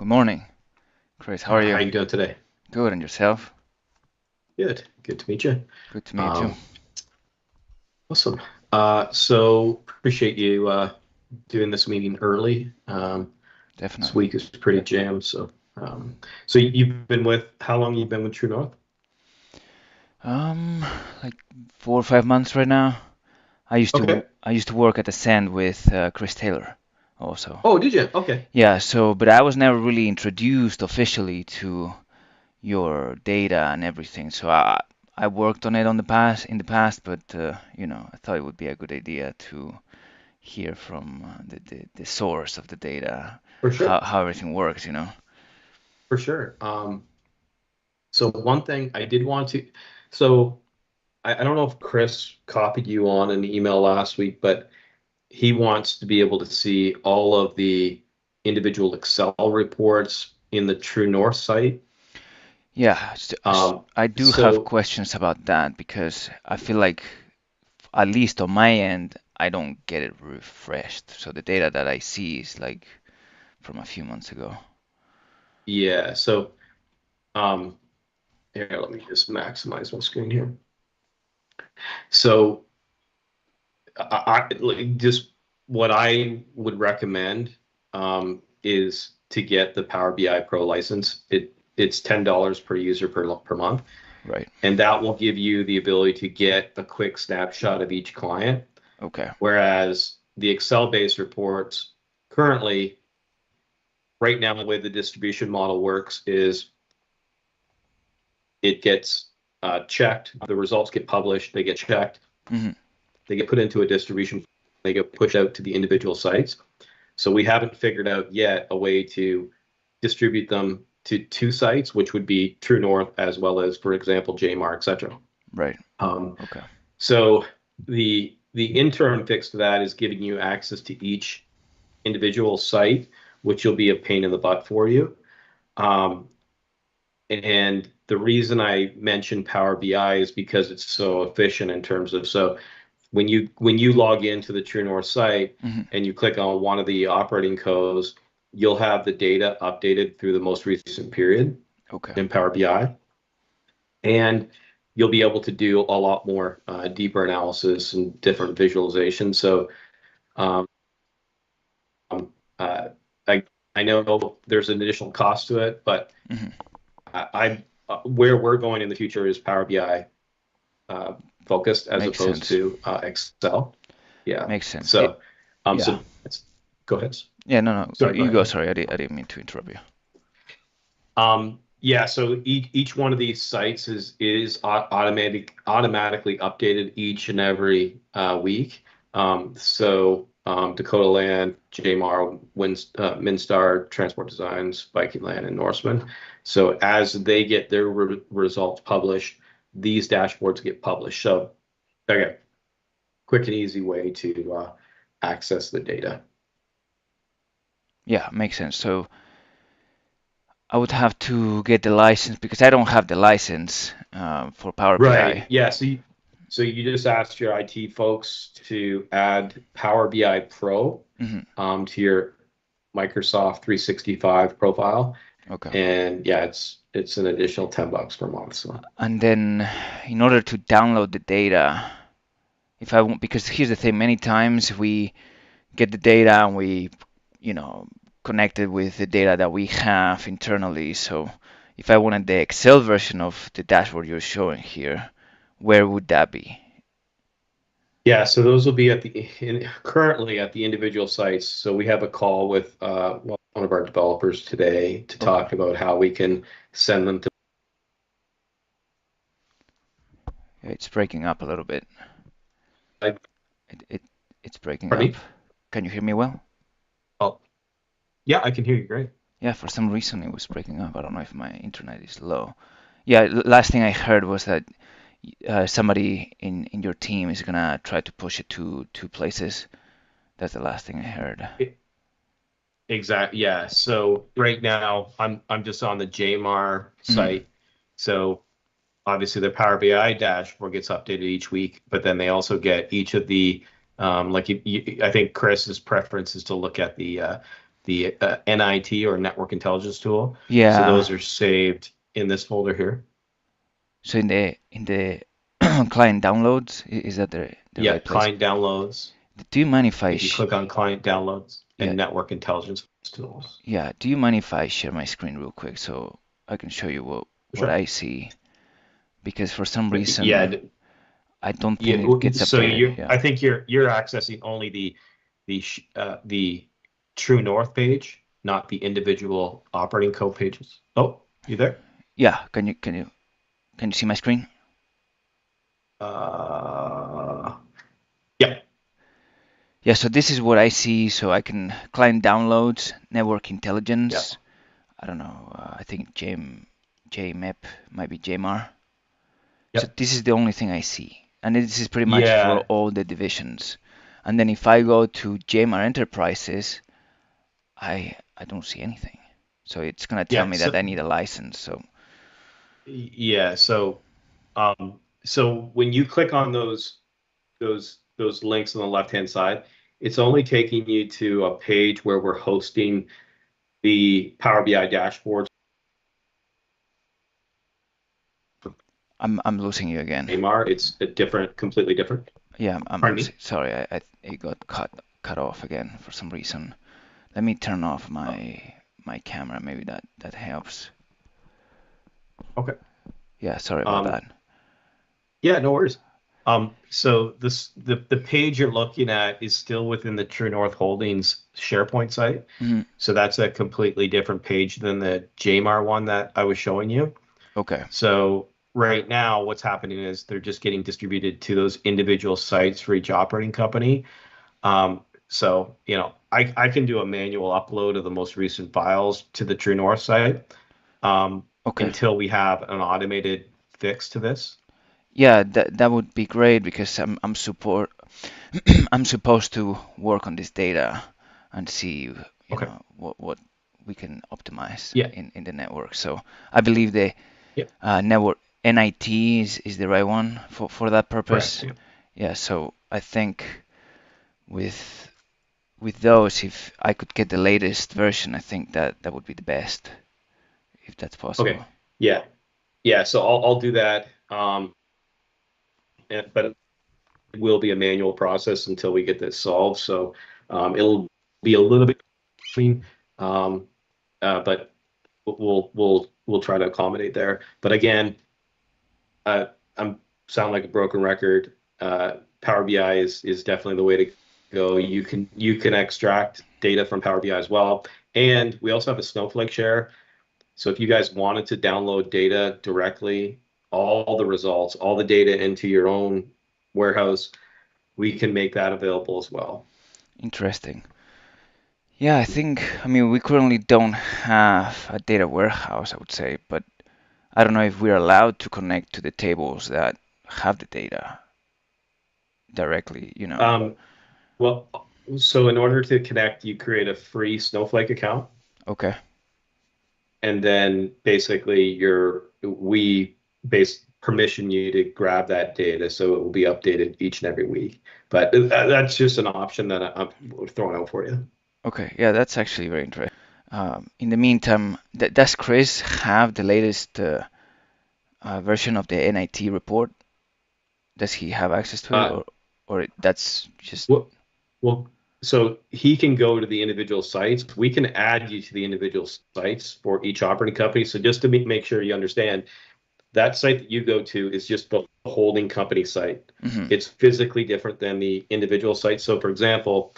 Good morning, Chris. How are How you? you doing today? Good, and yourself? Good. Good to meet you. Good to meet you. Um, awesome. So appreciate you doing this meeting early. This Definitely. week is pretty jammed. So you've been with how long you've been with True North? Um, like 4 or 5 months right now. Okay. I used to work at the Sand with Chris Taylor, also. Oh, did you? Okay. Yeah. So, but I was never really introduced officially to your data and everything. So I worked on it in the past, but I thought it would be a good idea to hear from the source of the data, For how sure. how everything works. For sure. So one thing I did want to, so I don't know if Chris copied you on an email last week, but he wants to be able to see all of the individual Excel reports in the True North site. Yeah, Um, I do have so questions about that because I feel like, at least on my end, I don't get it refreshed. So the data that I see is like from a few months ago. yeah, so um, here, let me just maximize my screen here. So like, just what I would recommend is to get the Power BI Pro license. It's $10 per user per month, Right. and that will give you the ability to get a quick snapshot of each client. Okay. Whereas the Excel-based reports currently, right now, the way the distribution model works is it gets checked, the results get published, they get checked, Hmm. they get put into a distribution, they get pushed out to the individual sites. So we haven't figured out yet a way to distribute them to two sites, which would be True North as well as, for example, JMAR, et cetera. Right. Um, Okay. so the interim fix to that is giving you access to each individual site, which will be a pain in the butt for you. Um, and the reason I mentioned Power BI is because it's so efficient in terms of so when you log into the True North site Hmm. and you click on one of the operating codes, you'll have the data updated through the most recent period Okay. in Power BI, and you'll be able to do a lot more deeper analysis and different visualizations. So um, uh, I I know there's an additional cost to it, but Hmm. where we're going in the future is Power BI uh, focused as Makes opposed sense. to Excel. Yeah. Makes sense. So, Yeah. so let's go ahead. Yeah. No. No. Sorry, go You go. ahead. Sorry, I didn't mean to interrupt you. Yeah. So each one of these sites is automatically updated each and every week. Dakota Land, JMAR, Minstar, Transport Designs, Viking Land, and Norseman. So as they get their results published, these dashboards get published. So okay, quick and easy way to access the data. Yeah. Makes sense. So I would have to get the license because I don't have the license for Power Right. BI. Yeah. So you just asked your IT folks to add Power BI Pro Hmm. to your Microsoft 365 profile, Okay. and yeah, it's an additional $10 per month. So And then, in order to download the data, if I want, because here's the thing, many times we get the data and we, you know, connect it with the data that we have internally. So if I wanted the Excel version of the dashboard you're showing here, where would that be? yeah, so those will be currently at the individual sites. So we have a call with one of our developers today to Okay. talk about how we can send them to. Yeah, it's breaking up a little bit. Pardon It's breaking up. me? Can you hear me well? Oh, yeah, I can hear you great. Yeah, for some reason it was breaking up. I don't know if my internet is low. Yeah, last thing I heard was that somebody in your team is gonna try to push it to two places. That's the last thing I heard. Exactly. Yeah. So right now I'm just on the JMAR Hmm. site. So obviously the Power BI dashboard gets updated each week, but then they also get each of the like I think Chris's preference is to look at the the NIT or Network Intelligence Tool. So Yeah. those are saved in this folder here. So in the client downloads, is that the Yeah, right place? client downloads. Do you mind if I If you sh click on client downloads yeah, and network intelligence tools. yeah, do you mind if I share my screen real quick so I can show you what Sure. I see? Because for some reason Yeah, I don't yeah. think it gets So updated. Yeah. I think you're accessing only the True North page, not the individual operating code pages. Oh, you there? Yeah, can you see my screen? Uh, yeah, Yeah, so this is what I see. So I can client downloads, network yeah, intelligence. I don't know. I think JMap might be JMAR. So yeah, this is the only thing I see, and this is pretty much for yeah, all the divisions. And then if I go to JMAR Enterprises, I don't see anything. So it's gonna tell yeah. me that I need a license. So Yeah. So when you click on those links on the left-hand side, it's only taking you to a page where we're hosting the Power BI dashboards for I'm losing you again. AMAR. It's a different, completely different. Yeah, I'm Pardon losing. me. Sorry, it got cut off again for some reason. Let me turn off Oh, my camera. Maybe that helps. okay. Yeah, sorry about Um, that. yeah, no worries. So the page you're looking at is still within the True North Holdings SharePoint site. Mhm. So that's a completely different page than the JMAR one that I was showing you. Okay. So right now, what's happening is they're just getting distributed to those individual sites for each operating company. So, I can do a manual upload of the most recent files to the True North site Okay. until we have an automated fix to this. Yeah, that would be great because I'm support I'm supposed to work on this data and see, Okay. what we can optimize Yeah. in the network. So I believe the Yeah. network NIT is the right one for that Correct. purpose. Yeah. Yeah, so I think with with those, if I could get the latest version, I think that would be the best, if that's Okay. possible. Yeah. Yeah. So I'll do that. But it will be a manual process until we get this solved. So it'll be a little bit clean. Um, but we'll try to accommodate there. But again, I'm sound like a broken record. Power BI is definitely the way to go. You can extract data from Power BI as well, and we also have a Snowflake share. So if you guys wanted to download data directly, all the results, all the data into your own warehouse, we can make that available as well. Interesting. Yeah, I mean, we currently don't have a data warehouse, I would say, but I don't know if we're allowed to connect to the tables that have the data directly. Um, well, so in order to connect, you create a free Snowflake account. Okay, And then basically we base permission you to grab that data so it will be updated each and every week. But that's just an option that I'm throwing out for you. okay, yeah, that's actually very interesting. In the meantime, does Chris have the latest version of the NIT report? Does he have access to it, Uh, or that's just well, well, so he can go to the individual sites. We can add you to the individual sites for each operating company. So just to make sure you understand, that site that you go to is just the holding company site. hmm It's physically different than the individual site. So, for example,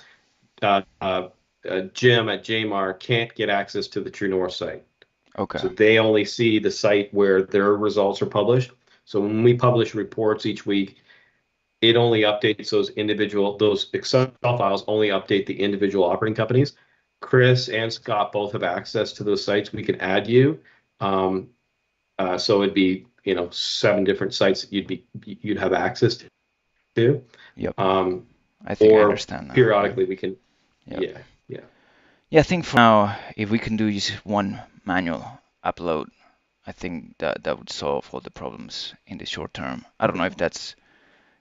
uh, uh, Jim at JMAR can't get access to the True North site. Okay, So they only see the site where their results are published. So when we publish reports each week, it only updates those Excel files only update the individual operating companies. Chris and Scott both have access to those sites. We can add you. Um, so it'd be, 7 different sites that you'd have access to. yep, Um, I think I or understand now. Yeah, periodically we can, yep. yeah, yeah. Yeah, I think for now, if we can do just one manual upload, I think that would solve all the problems in the short term. I don't know if that's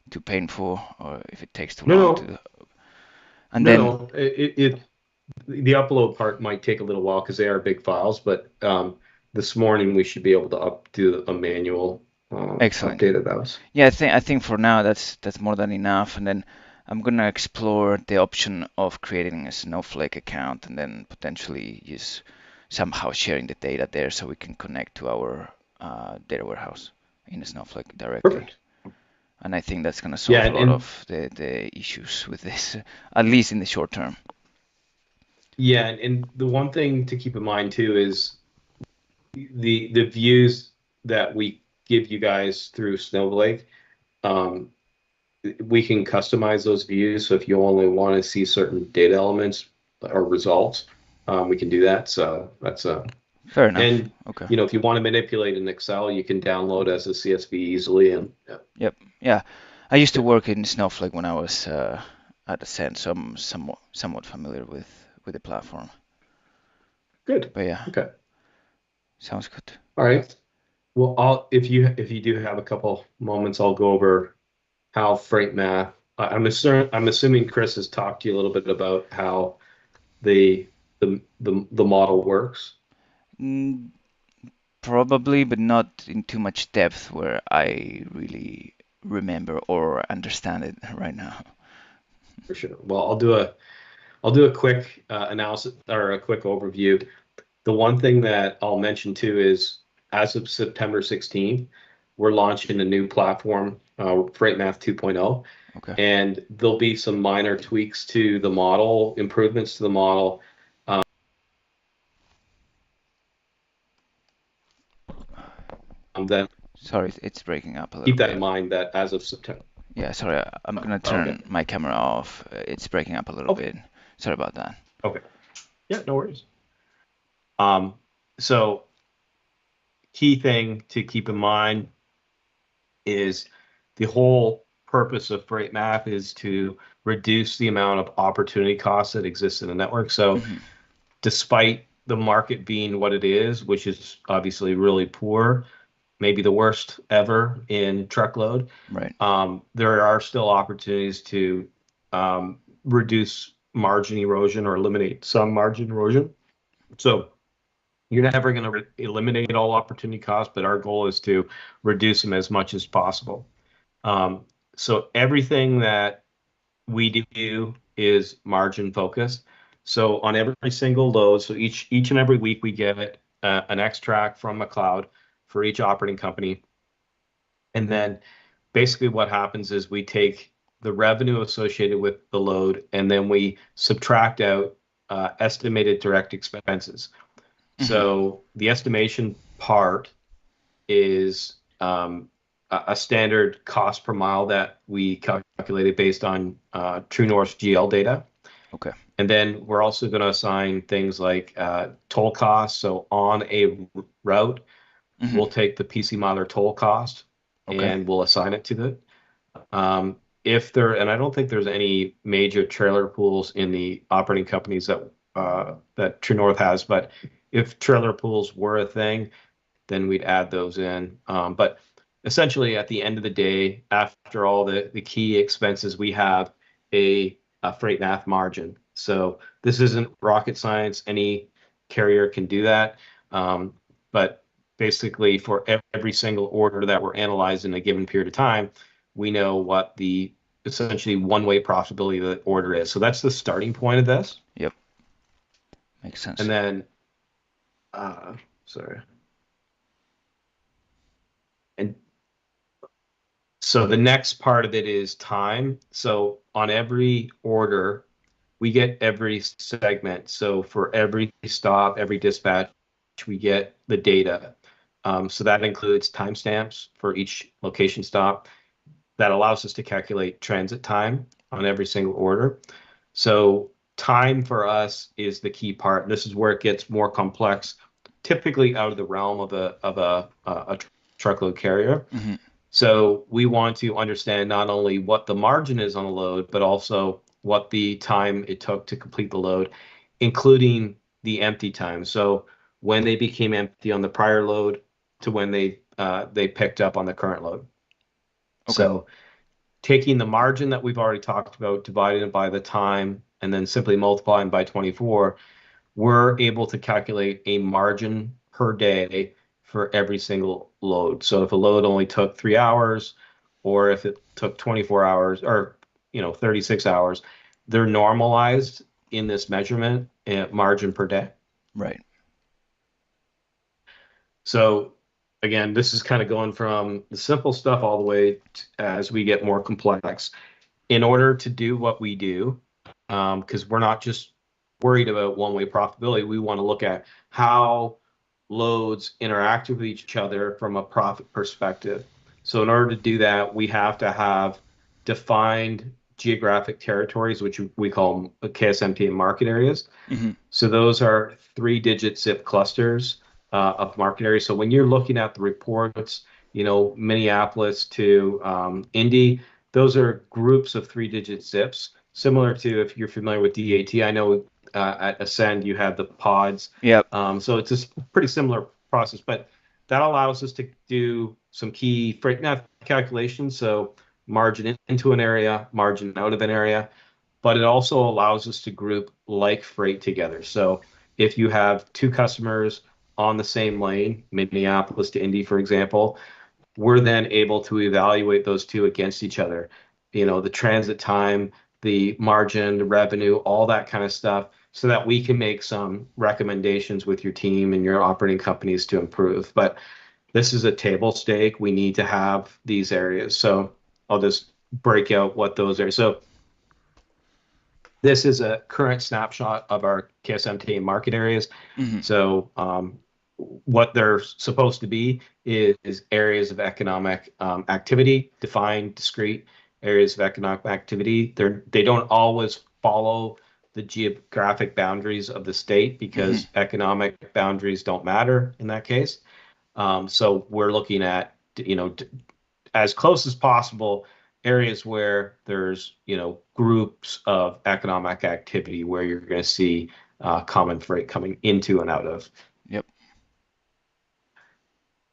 too painful or if it takes too No, long no, to. And no, then, no. the upload part might take a little while because they are big files, but this morning we should be able to do a manual Excellent. update of those. Yeah, I think for now that's more than enough, and then I'm gonna explore the option of creating a Snowflake account and then potentially just somehow sharing the data there so we can connect to our data warehouse in Snowflake directly. Perfect. And I think that's gonna Yeah, solve a lot of the issues with this, at least in the short term. yeah, and the one thing to keep in mind too is the views that we give you guys through Snowflake. Um, we can customize those views. So if you only want to see certain data elements or results, we can do that. So that's Fair enough. and Okay. if you want to manipulate in Excel, you can download as a CSV easily. And yeah, Yep. Yeah. I used to yeah, work in Snowflake when I was at Ascent, so I'm somewhat familiar with the platform. good. But yeah, Okay. sounds good. All right. Well, if you do have a couple moments, I'll go over how freight math. I'm assuming Chris has talked to you a little bit about how the model works. Mm, probably, but not in too much depth where I really remember or understand it right now. For sure. Well, I'll do a quick analysis or a quick overview. The one thing that I'll mention too is as of September 16th, we're launching a new platform, Freight Math 2.0, Okay. and there'll be some minor tweaks to the model, improvements to the model. Then Sorry, it's breaking up a little keep that bit. in mind that as of September. Yeah, sorry, I'm gonna Okay. turn my camera off. It's breaking up a little Okay. bit. Sorry about that. Okay. Yeah, no worries. Um, so key thing to keep in mind is the whole purpose of freight math is to reduce the amount of opportunity costs that exist in the network. So Hmm. despite the market being what it is, which is obviously really poor, maybe the worst ever in truckload, Right. there are still opportunities to reduce margin erosion or eliminate some margin erosion. So you're never going to eliminate all opportunity costs, but our goal is to reduce them as much as possible. Um, so everything that we do is margin focused. So on every single load, so each and every week we get an extract from a cloud for each operating company, and then basically what happens is we take the revenue associated with the load, and then we subtract out estimated direct expenses. Hmm. So the estimation part is a standard cost per mile that we calculated based on True North GL data. Okay. And then we're also going to assign things like toll costs. So on a route, Hmm. we'll take the PC miler toll cost Okay. and we'll assign it to it. If there, and I don't think there's any major trailer pools in the operating companies that True North has, but if trailer pools were a thing, then we'd add those in. But essentially, at the end of the day, after all the key expenses, we have a freight math margin. So this isn't rocket science. Any carrier can do that. But basically, for every single order that we're analyzing in a given period of time, we know what the essentially one-way profitability of the order is. So that's the starting point of this. Yep. Makes And sense. then, uh, sorry. And so the next part of it is time. So on every order, we get every segment. So for every stop, every dispatch, we get the data. So that includes timestamps for each location stop. That allows us to calculate transit time on every single order. So time for us is the key part. This is where it gets more complex, typically out of the realm of a truckload carrier. Hmm. So we want to understand not only what the margin is on a load, but also what the time it took to complete the load, including the empty time. So when they became empty on the prior load to when they picked up on the current load. Okay. So taking the margin that we've already talked about, dividing it by the time, and then simply multiplying by 24, we're able to calculate a margin per day for every single load. So if a load only took 3 hours, or if it took 24 hours, or 36 hours, they're normalized in this measurement margin per day. Right. So again, this is kind of going from the simple stuff all the way as we get more complex. In order to do what we do, because we're not just worried about one-way profitability, we want to look at how loads interact with each other from a profit perspective. So in order to do that, we have to have defined geographic territories, which we call KSMT and market areas. Hmm. So those are 3-digit zip clusters of market areas. So when you're looking at the reports, Minneapolis to Indy, those are groups of 3-digit zips, similar to if you're familiar with DAT. I know at Ascend you have the pods. Yep. So it's a pretty similar process, but that allows us to do some key freight nav calculations. So margin into an area, margin out of an area, but it also allows us to group like freight together. So if you have two customers on the same lane, Minneapolis to Indy, for example, we're then able to evaluate those two against each other. The transit time, the margin, the revenue, all that kind of stuff, so that we can make some recommendations with your team and your operating companies to improve. But this is a table stake. We need to have these areas. So I'll just break out what those are. So this is a current snapshot of our KSMT market areas. Hmm. So what they're supposed to be is areas of economic activity, defined, discrete areas of economic activity. They don't always follow the geographic boundaries of the state Hmm. because economic boundaries don't matter in that case. So we're looking at, as close as possible areas where there's, groups of economic activity where you're going to see common freight coming into and out of. Yep.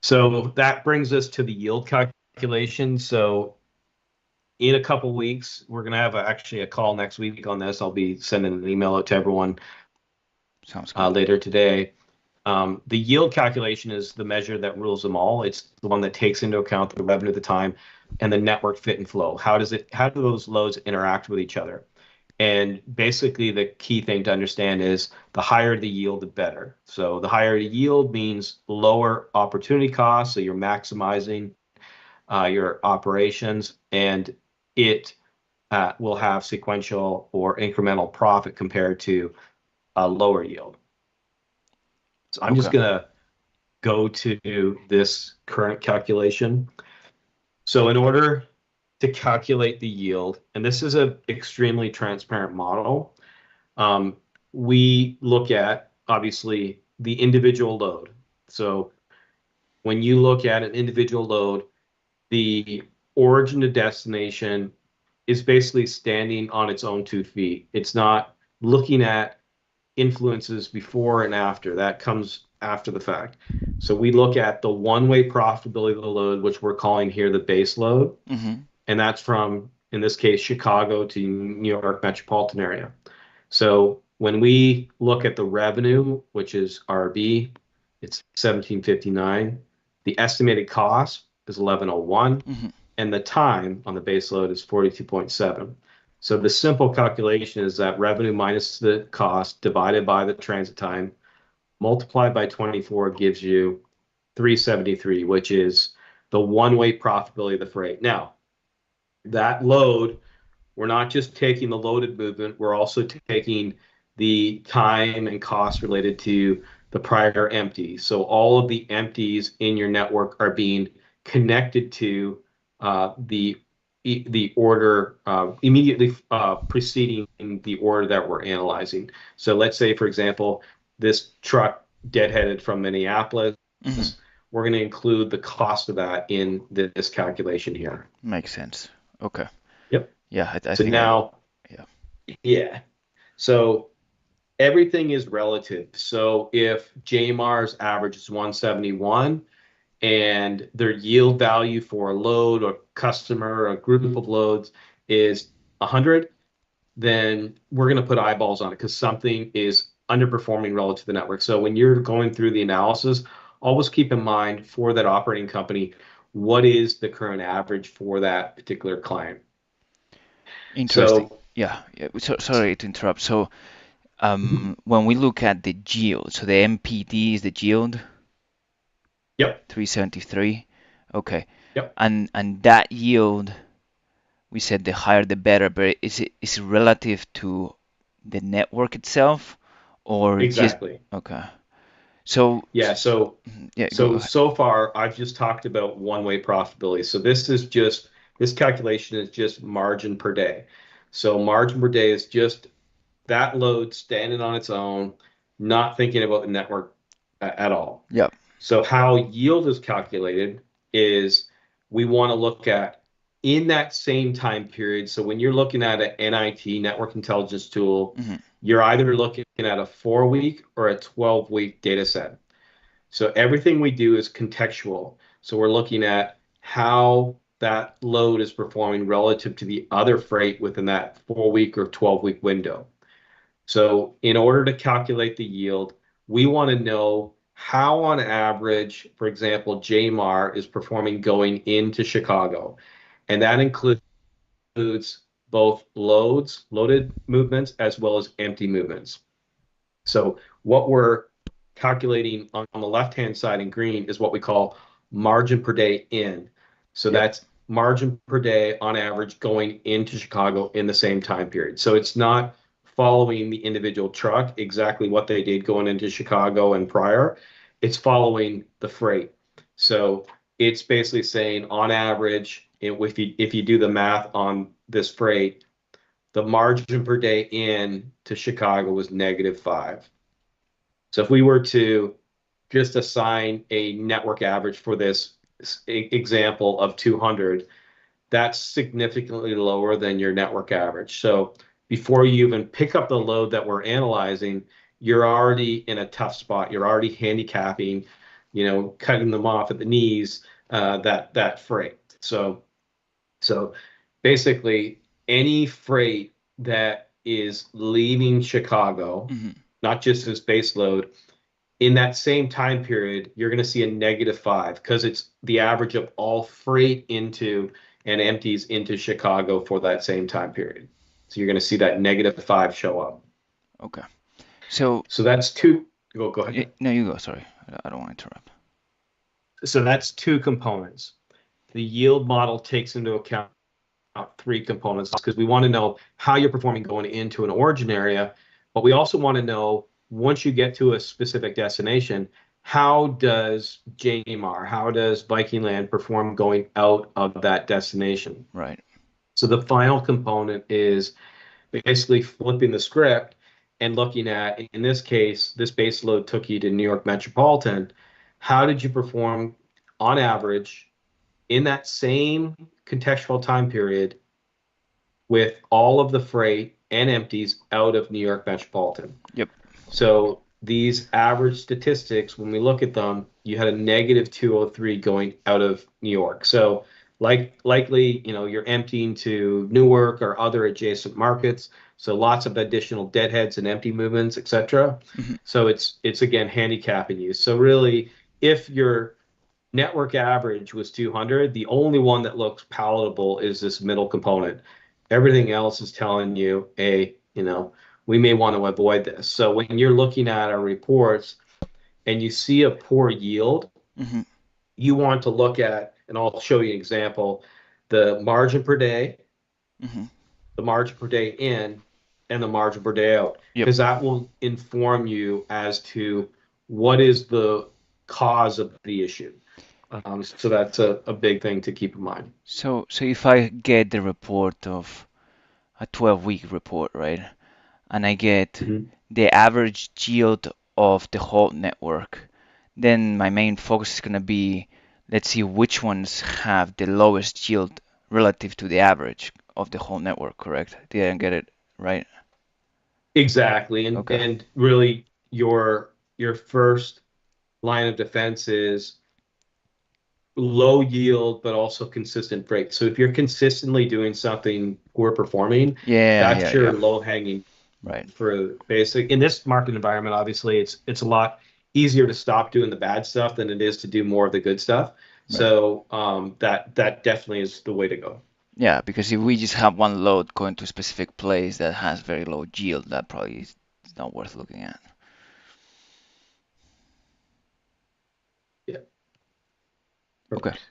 So that brings us to the yield calculation. So in a couple weeks, we're going to have actually a call next week on this. I'll be sending an email out to everyone Sounds good. later today. The yield calculation is the measure that rules them all. It's the one that takes into account the revenue at the time and the network fit and flow. How do those loads interact with each other? And basically, the key thing to understand is the higher the yield, the better. So the higher the yield means lower opportunity costs. So you're maximizing your operations, and it will have sequential or incremental profit compared to a lower yield. So I'm just Okay. going to go to this current calculation. So in order to calculate the yield, and this is an extremely transparent model, um, we look at obviously the individual load. So when you look at an individual load, the origin to destination is basically standing on its own 2 feet. It's not looking at influences before and after. That comes after the fact. So we look at the one-way profitability of the load, which we're calling here the base load, Hmm. and that's from, in this case, Chicago to New York metropolitan area. So when we look at the revenue, which is RB, it's 1759. The estimated cost is 1101, Hmm. and the time on the base load is 42.7. So the simple calculation is that revenue minus the cost divided by the transit time multiplied by 24 gives you 373, which is the one-way profitability of the freight. Now, that load, we're not just taking the loaded movement, we're also taking the time and cost related to the prior empty. So all of the empties in your network are being connected to the order immediately preceding the order that we're analyzing. So let's say, for example, this truck deadheaded from Minneapolis. Hmm. We're going to include the cost of that in this calculation here. Makes sense. Okay. Yep. Yeah, I So think I. now, Yeah. yeah. So everything is relative. So if JMAR's average is 171 and their yield value for a load or customer or a group of loads is 100, then we're going to put eyeballs on it because something is underperforming relative to the network. So when you're going through the analysis, always keep in mind for that operating company, what is the current average for that particular client? Interesting. So, Yeah, yeah. So, sorry to interrupt. So, when we look at the yield, so the MPD is the yield, yep, 373. Okay. yep, And that yield, we said the higher the better, but is it relative to the network itself or just exactly. okay. So Yeah. So, yeah, go so ahead. so far I've just talked about one-way profitability. So this calculation is just margin per day. So margin per day is just that load standing on its own, not thinking about the network at all. Yep. So how yield is calculated is we want to look at in that same time period. So when you're looking at an NIT, network intelligence tool, Hmm. you're either looking at a 4 week or a 12-week data set. So everything we do is contextual. So we're looking at how that load is performing relative to the other freight within that 4 week or 12-week window. So in order to calculate the yield, we want to know how on average, for example, JMAR is performing going into Chicago. And that includes both loaded movements, as well as empty movements. So what we're calculating on the left-hand side in green is what we call margin per day in. So Yep. that's margin per day on average going into Chicago in the same time period. So it's not following the individual truck exactly what they did going into Chicago and prior. It's following the freight. So it's basically saying on average, if you do the math on this freight, the margin per day in to Chicago was -5. So if we were to just assign a network average for this example of 200, that's significantly lower than your network average. So before you even pick up the load that we're analyzing, you're already in a tough spot. You're already handicapping, cutting them off at the knees, that freight. So basically, any freight that is leaving Chicago, Hmm. not just as base load, in that same time period, you're going to see a -5 because it's the average of all freight into and empties into Chicago for that same time period. So you're going to see that -5 show up. Okay. So So that's two. Go ahead. no, you go. Sorry, I don't want to interrupt. So that's two components. The yield model takes into account three components because we want to know how you're performing going into an origin area, but we also want to know once you get to a specific destination, how does JMR, how does Viking Land perform going out of that destination? Right. So the final component is basically flipping the script and looking at, in this case, this base load took you to New York Metropolitan. How did you perform on average in that same contextual time period with all of the freight and empties out of New York Metropolitan? Yep. So these average statistics, when we look at them, you had a -203 going out of New York. So likely, you're emptying to Newark or other adjacent markets. So lots of additional deadheads and empty movements, etc. Hmm. So it's again handicapping you. So really, if your network average was 200, the only one that looks palatable is this middle component. Everything else is telling you, hey, we may want to avoid this. So when you're looking at our reports and you see a poor yield, Hmm. you want to look at, and I'll show you an example, the margin per day, Hmm. the margin per day in, and the margin per day out, Yep. because that will inform you as to what is the cause of the issue. So that's a big thing to keep in mind. So if I get the report of a 12-week report, right, and I get Mhm. the average yield of the whole network, then my main focus is going to be, let's see which ones have the lowest yield relative to the average of the whole network, correct? Did I get it right? Exactly. And Okay. and really your first line of defense is low yield, but also consistent freight. So if you're consistently doing something poor performing, Yeah, that's yeah, your yeah. low hanging Right, for basic. In this market environment, obviously, it's a lot easier to stop doing the bad stuff than it is to do more of the good stuff. right. So that definitely is the way to go. Yeah, because if we just have one load going to a specific place that has very low yield, that probably is not worth looking at. Yeah, Okay, perfect.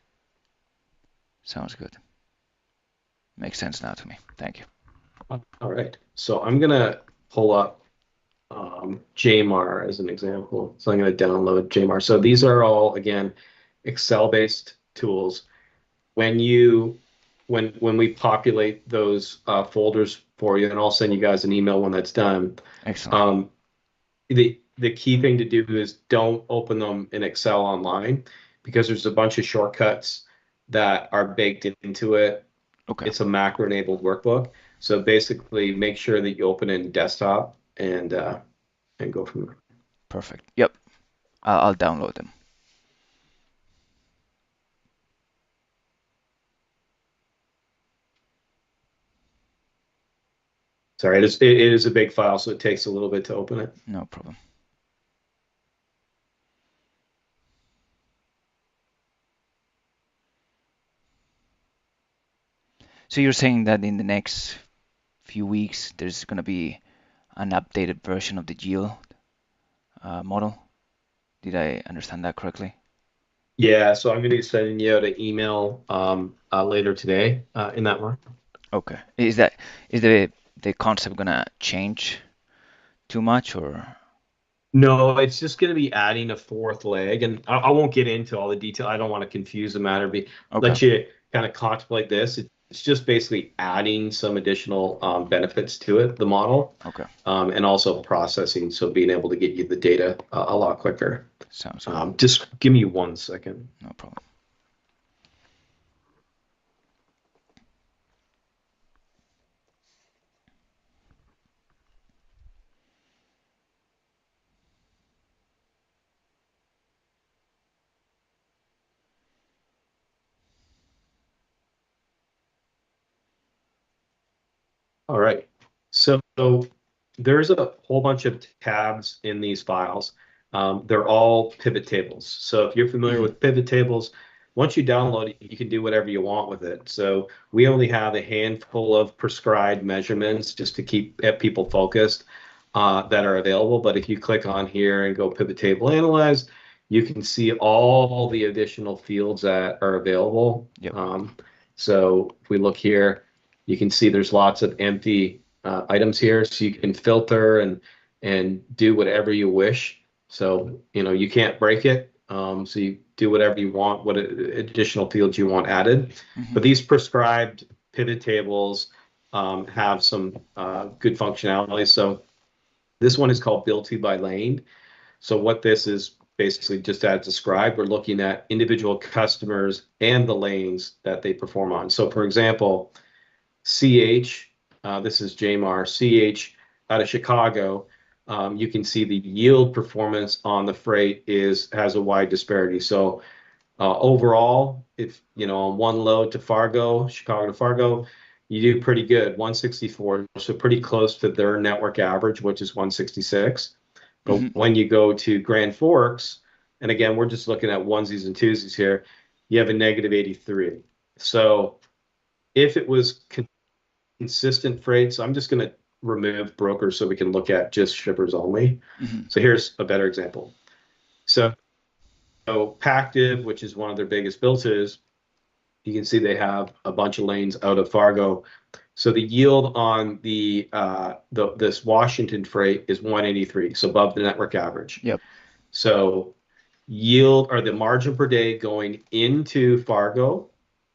sounds good. Makes sense now to me. Thank you. All right. So I'm gonna pull up JMAR as an example. So I'm going to download JMAR. So these are all, again, Excel-based tools. When you when we populate those folders for you, and I'll send you guys an email when that's done. Excellent. Um, the key thing to do is don't open them in Excel online because there's a bunch of shortcuts that are baked into it. Okay, It's a macro-enabled workbook. So basically, make sure that you open it in desktop and go from there. perfect. Yep, I'll download them. Sorry, it is a big file, so it takes a little bit to open it. No problem. So you're saying that in the next few weeks there's going to be an updated version of the yield model? Did I understand that correctly? Yeah, so I'm going to be sending you out an email later today in that one. Okay. Is the concept gonna change too much or? No, it's just going to be adding a fourth leg, and I won't get into all the detail. I don't want to confuse the matter. Okay. Let you kind of contemplate this. It's just basically adding some additional benefits to it, the model, Okay. and also processing, so being able to get you the data a lot quicker. Sounds good. Just give me 1 second. No problem. All right. So there's a whole bunch of tabs in these files. They're all pivot tables. So if you're familiar Hmm. with pivot tables, once you download it, you can do whatever you want with it. So we only have a handful of prescribed measurements just to keep people focused that are available. But if you click on here and go pivot table analyze, you can see all the additional fields that are available. Yep. So if we look here, you can see there's lots of empty items here, so you can filter and do whatever you wish. So you can't break it. So you do whatever you want, what additional fields you want added. Hmm. But these prescribed pivot tables have some good functionality. So this one is called build to by lane. So what this is basically just as described, we're looking at individual customers and the lanes that they perform on. So for example, CH, this is JMAR, CH out of Chicago, you can see the yield performance on the freight has a wide disparity. So overall, if on one load to Fargo, Chicago to Fargo, you do pretty good, 164, so pretty close to their network average, which is 166. But Hmm. when you go to Grand Forks, and again, we're just looking at onesies and twosies here, you have a negative 83. So if it was consistent freight, so I'm just going to remove brokers so we can look at just shippers only. Hmm. So here's a better example. So Pactiv, which is one of their biggest built-is, you can see they have a bunch of lanes out of Fargo. So the yield on this Washington freight is 183, so above the network average. Yep. So yield or the margin per day going into Fargo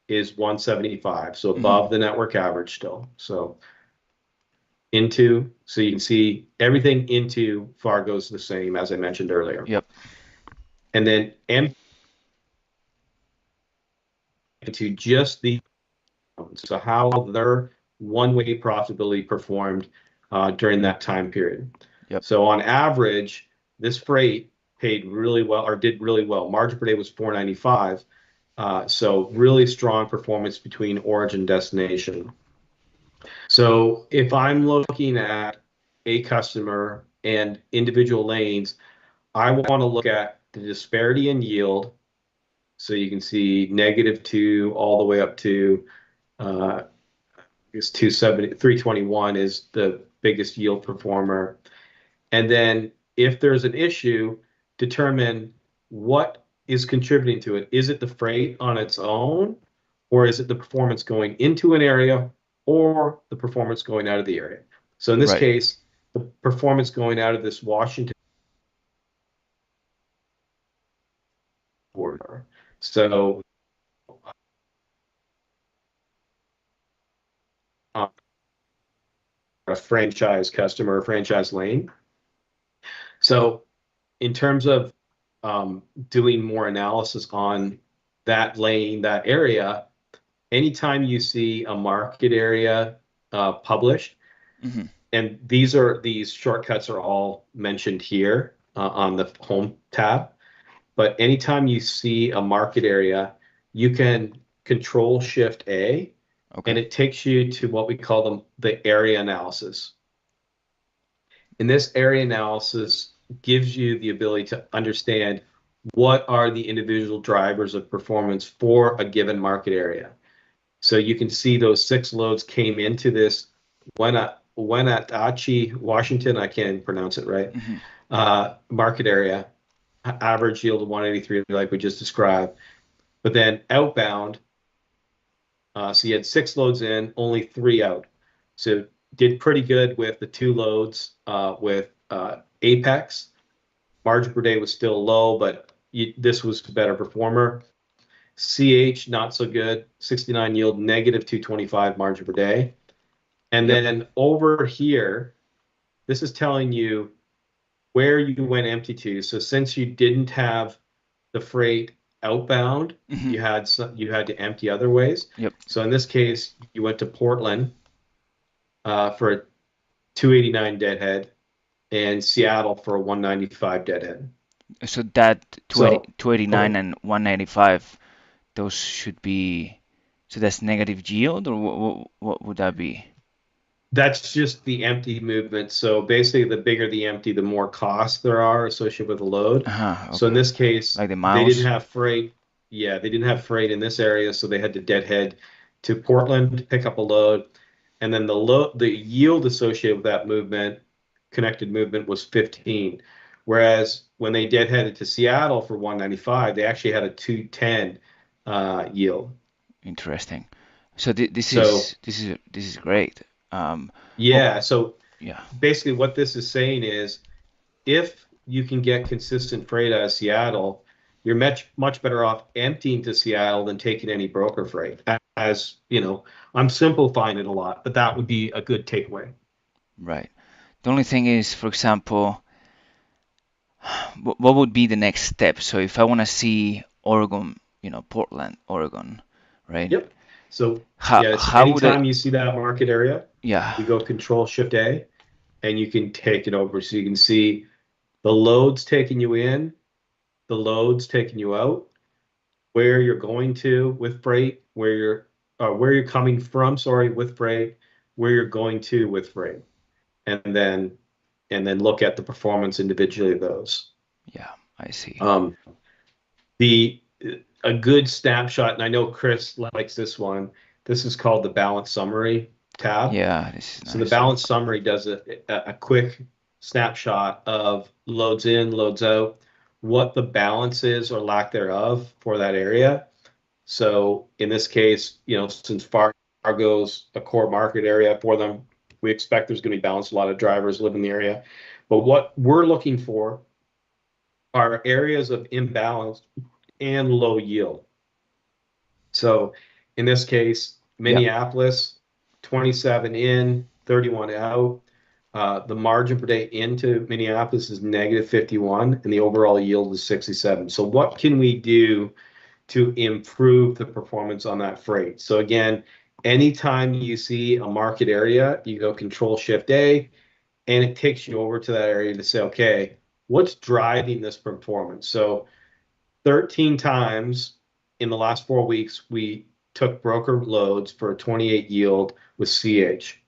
is 175, so Hmm. above the network average still. So you can see everything into Fargo is the same as I mentioned earlier. Yep. And then empty to just the so how their one-way profitability performed during that time period. Yep. So on average, this freight paid really well or did really well. Margin per day was 495. So really strong performance between origin and destination. So if I'm looking at a customer and individual lanes, I want to look at the disparity in yield. So you can see -2 all the way up to uh, I guess 270, 321 is the biggest yield performer. And then if there's an issue, determine what is contributing to it. Is it the freight on its own, or is it the performance going into an area, or the performance going out of the area? So in this Right. case, the performance going out of this Washington corridor. So uh, a franchise customer, franchise lane. So in terms of doing more analysis on that lane, that area, anytime you see a market area published, Hmm. and these shortcuts are all mentioned here on the home tab, but anytime you see a market area, you can Control Shift A, Okay. and it takes you to what we call the area analysis. And this area analysis gives you the ability to understand what are the individual drivers of performance for a given market area. So you can see those 6 loads came into this Wenatchee, Washington, I can't pronounce it right, Hmm. market area, average yield of 183, like we just described. But then outbound, so you had 6 loads in, only 3 out. So did pretty good with the 2 loads with Apex. Margin per day was still low, but this was a better performer. CH, not so good, 69 yield, -225 margin per day. And Yep. then over here, this is telling you where you went empty to. So since you didn't have the freight outbound, Hmm. you had to empty other ways. Yep. So in this case, you went to Portland for a 289 deadhead and Seattle for a 195 deadhead. So that So 289 okay, and 195, those should be, so that's negative yield, or what would that be? that's just the empty movement. So basically, the bigger the empty, the more costs there are associated with the load. Uh-huh, So in okay. this case, Like the they didn't miles? have freight. Yeah, they didn't have freight in this area, so they had to deadhead to Portland to pick up a load. And then the yield associated with that movement, connected movement, was 15. Whereas when they deadheaded to Seattle for 195, they actually had a 210 yield. Interesting. So th So this is great. Well, yeah, so yeah. basically what this is saying is if you can get consistent freight out of Seattle, you're much better off emptying to Seattle than taking any broker freight. As you know, I'm simplifying it a lot, but that would be a good takeaway. Right. The only thing is, for example, what would be the next step? So if I want to see Oregon, Portland, Oregon, right? Yep. So How yeah, it's how would I? anytime you see that market area, Yeah. you go Control Shift A, and you can take it over, so you can see the loads taking you in, the loads taking you out, where you're going to with freight, where you're coming from, sorry, with freight, where you're going to with freight, and then look at the performance individually of those. Yeah, I see. Um, the a good snapshot, and I know Chris likes this one. This is called the balance summary tab. Yeah, this is So the nice. balance summary does a quick snapshot of loads in, loads out, what the balance is or lack thereof for that area. So in this case, since Fargo's a core market area for them, we expect there's going to be balanced. A lot of drivers live in the area. But what we're looking for are areas of imbalance and low yield. So in this case, Yep. Minneapolis, 27 in, 31 out. The margin per day into Minneapolis is -51, and the overall yield is 67. So what can we do to improve the performance on that freight? So again, anytime you see a market area, you go Control Shift A, and it takes you over to that area to say, okay, what's driving this performance? So 13 times in the last 4 weeks, we took broker loads for a 28 yield with CH.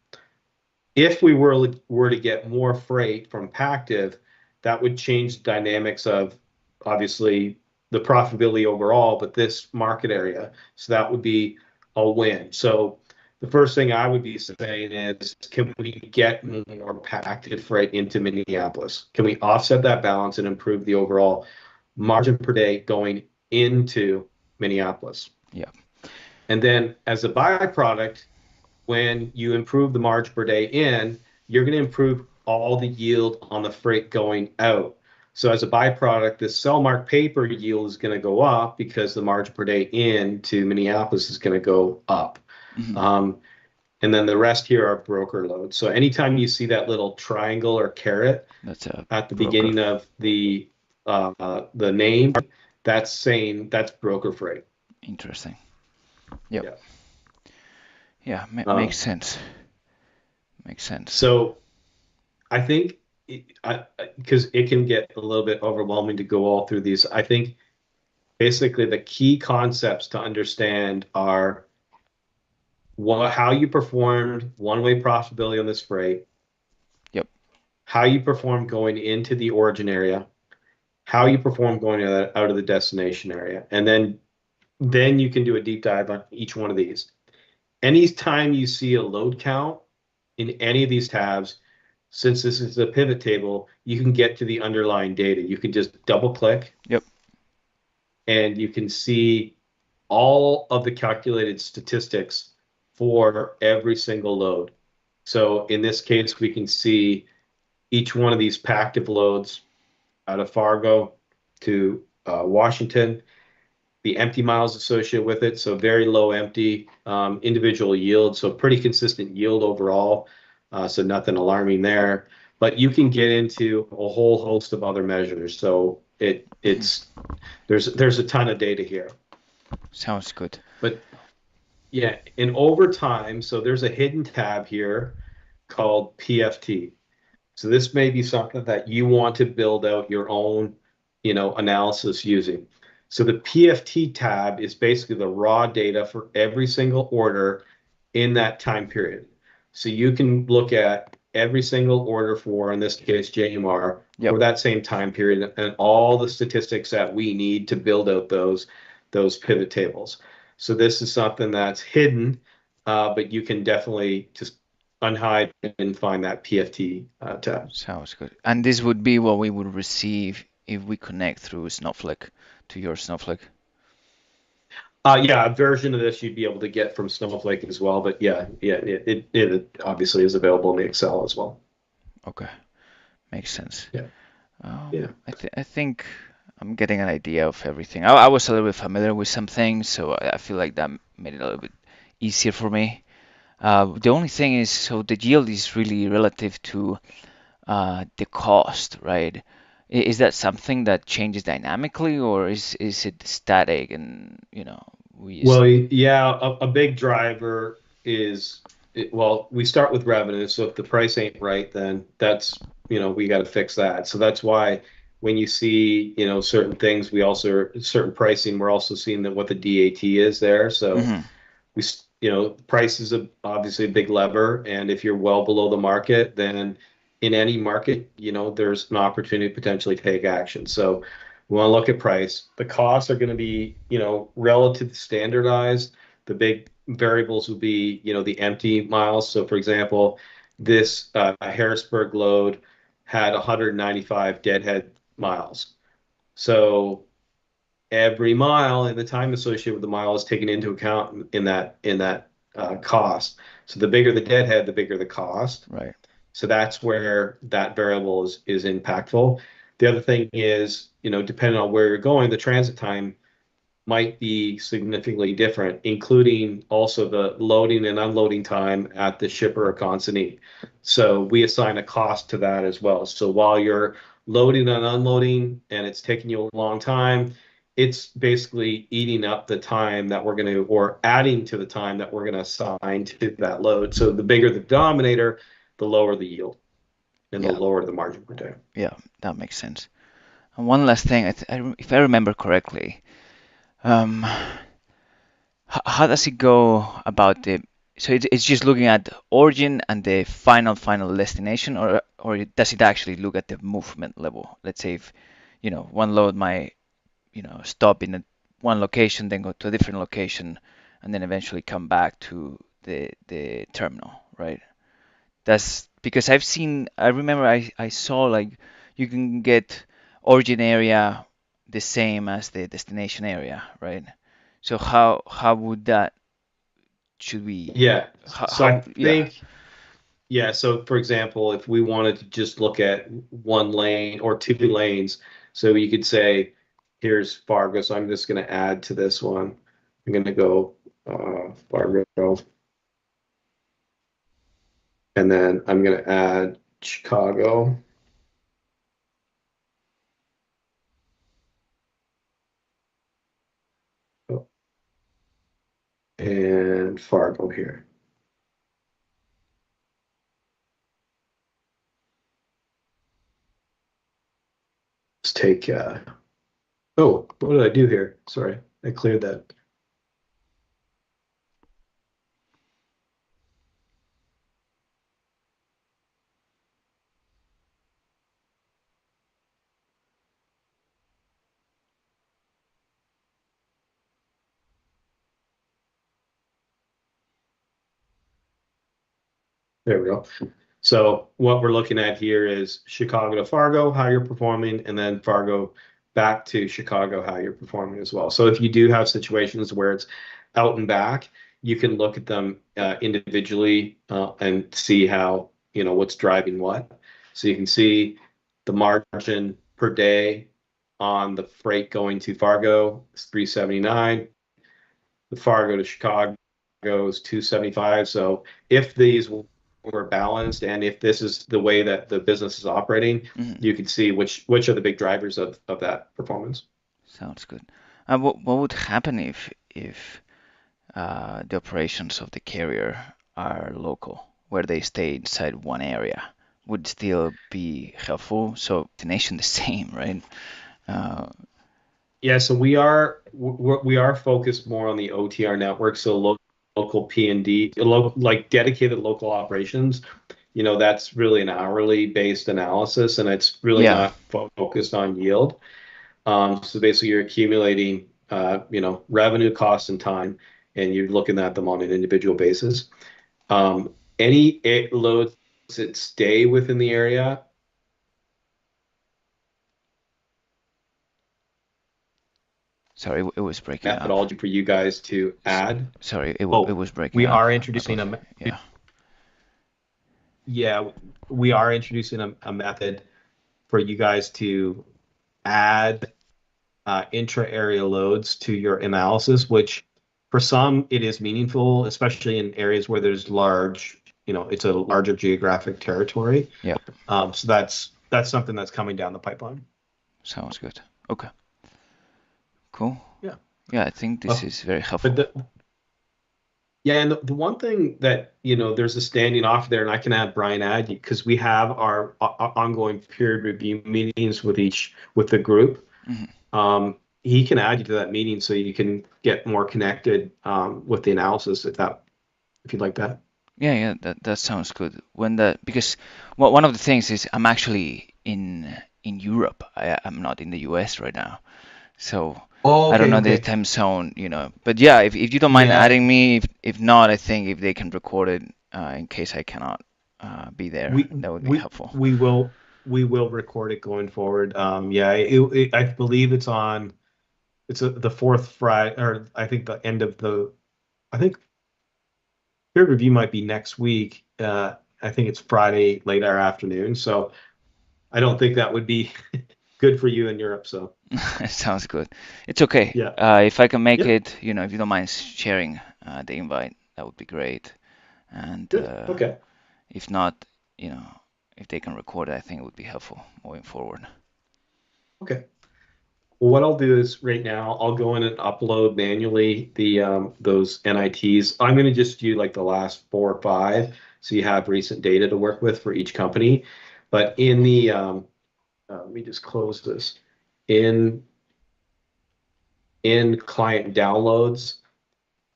If we were to get more freight from Pactiv, that would change the dynamics of obviously the profitability overall, but this market area. So that would be a win. So the first thing I would be saying is, can we get more Pactiv freight into Minneapolis? Can we offset that balance and improve the overall margin per day going into Minneapolis? Yeah. And then as a byproduct, when you improve the margin per day in, you're going to improve all the yield on the freight going out. So as a byproduct, the sell mark paper yield is going to go up because the margin per day in to Minneapolis is going to go up. Hmm. And then the rest here are broker loads. So anytime you see that little triangle or caret That's a at the broker. beginning of the name, that's saying that's broker freight. Interesting. Yep. Yeah. Yeah, makes Um, sense. Makes sense. so I think because it can get a little bit overwhelming to go all through these. I think basically the key concepts to understand are how you performed one-way profitability on this freight, Yep. how you performed going into the origin area, how you perform going out of the destination area, and then you can do a deep dive on each one of these. Anytime you see a load count in any of these tabs, since this is a pivot table, you can get to the underlying data. You can just double click Yep. and you can see all of the calculated statistics for every single load. So in this case, we can see each one of these Pactiv loads out of Fargo to Washington, the empty miles associated with it. So very low empty, individual yield. So pretty consistent yield overall. So nothing alarming there. But you can get into a whole host of other measures. So it's there's a ton of data here. Sounds good. But yeah, and over time, so there's a hidden tab here called PFT. So this may be something that you want to build out your own, analysis using. So the PFT tab is basically the raw data for every single order in that time period. So you can look at every single order for, in this case, JMR, Yep. for that same time period and all the statistics that we need to build out those pivot tables. So this is something that's hidden, but you can definitely just unhide and find that PFT tab. Sounds good. And this would be what we would receive if we connect through Snowflake to your Snowflake. Yeah, a version of this you'd be able to get from Snowflake as well, but yeah, it obviously is available in the Excel as well. Okay. Makes sense. Yeah, yeah. I think I'm getting an idea of everything. I was a little bit familiar with some things, so I feel like that made it a little bit easier for me. The only thing is, so the yield is really relative to the cost, right? Is that something that changes dynamically, or is it static and we just Well, yeah, a big driver is, well, we start with revenue. So if the price ain't right, then that's, we got to fix that. So that's why when you see, certain things, certain pricing, we're also seeing that what the DAT is there. So Mhm. price is obviously a big lever. And if you're well below the market, then in any market, there's an opportunity to potentially take action. So we want to look at price. The costs are going to be, relative standardized. The big variables will be, the empty miles. So for example, this Harrisburg load had 195 deadhead miles. So every mile and the time associated with the mile is taken into account in that cost. So the bigger the deadhead, the bigger the cost. Right. So that's where that variable is impactful. The other thing is, depending on where you're going, the transit time might be significantly different, including also the loading and unloading time at the shipper or consignee. So we assign a cost to that as well. So while you're loading and unloading and it's taking you a long time, it's basically eating up the time that we're going to, or adding to the time that we're going to assign to that load. So the bigger the denominator, the lower the yield and the Yeah. lower the margin per day. Yeah, that makes sense. And one last thing, if I remember correctly, Um, how does it go about the? So it's just looking at the origin and the final destination, or does it actually look at the movement level? Let's say if one load might stop in one location, then go to a different location, and then eventually come back to the terminal, right? That's because I remember I saw like you can get origin area the same as the destination area, right? So how would that should we Yeah. So I yeah, think, yeah. So for example, if we wanted to just look at one lane or two lanes, so you could say, here's Fargo. So I'm just going to add to this one. I'm going to go Fargo, and then I'm going to add Chicago and Fargo here. Let's take, oh, what did I do here? Sorry, I cleared that. There we go. So what we're looking at here is Chicago to Fargo, how you're performing, and then Fargo back to Chicago, how you're performing as well. So if you do have situations where it's out and back, you can look at them individually and see how, what's driving what. So you can see the margin per day on the freight going to Fargo is 379. The Fargo to Chicago is 275. So if these were balanced and if this is the way that the business is operating, mhm, you can see which are the big drivers of that performance. sounds good. What would happen if the operations of the carrier are local, where they stay inside one area? Would still be helpful. So destination the same, right? Uh, Yeah, so we are focused more on the OTR network, so local P&D, like dedicated local operations. That's really an hourly based analysis, and it's really yeah. not focused on yield. So basically, you're accumulating, revenue, costs, and time, and you're looking at them on an individual basis. Any loads that stay within the area, Sorry, it was breaking up. methodology for you guys to add. Sorry, it Oh, was breaking we up. are I introducing apologize. Yeah. yeah, we are introducing a method for you guys to add intra-area loads to your analysis, which for some it is meaningful, especially in areas where there's it's a larger geographic territory. Yeah. So that's something that's coming down the pipeline. Sounds good. Okay. Cool. Yeah. Yeah, I think this Uh, is very but helpful. yeah, and the one thing that, there's a standing off there, and I can have Brian add because we have our ongoing peer review meetings with the group. Mhm. He can add you to that meeting so you can get more connected with the analysis if you'd like that. Yeah, that sounds good. When the because one of the things is I'm actually in Europe. I'm not in the US right now. So Oh, I don't okay, know the okay. time zone. But yeah, if you don't mind Yeah, adding me, if not, I think if they can record it in case I cannot be there, we that would be we helpful. we will record it going forward. Yeah, I believe the fourth Friday, or I think the end of I think peer review might be next week. I think it's Friday late our afternoon, so I don't think that would be good for you in Europe. So Sounds good. It's okay. yeah, If I can make yep, it, if you don't mind sharing the invite, that would be great. And good, okay, if not, you know, if they can record it, I think it would be helpful moving forward. okay. Well, what I'll do is right now I'll go in and upload manually the those NITs. I'm going to just do like the last 4 or 5, so you have recent data to work with for each company. But in the let me just close this. In in client downloads,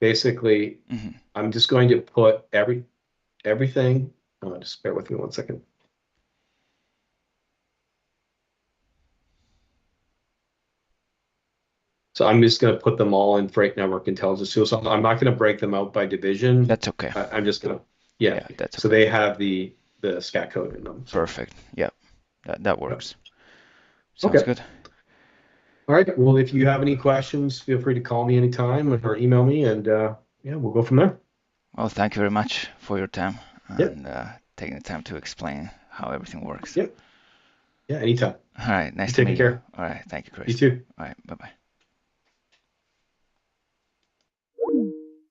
basically, Hmm. I'm just going to put everything. Just bear with me 1 second. So I'm just going to put them all in freight network intelligence tool. So I'm not going to break them out by division. That's okay. I'm just going to, yeah. Yeah, that's So okay. they have the scat code in them. So Perfect. Yeah, that yeah. works. Sounds Okay. good. All right. Well, if you have any questions, feel free to call me anytime or email me, and yeah, we'll go from there. Well, thank you very much for your time Yep. and taking the time to explain how everything works. Yep. Yeah. Anytime. All right, nice You to take meet you. care. All right, thank you, You Chris. too. All right, bye bye.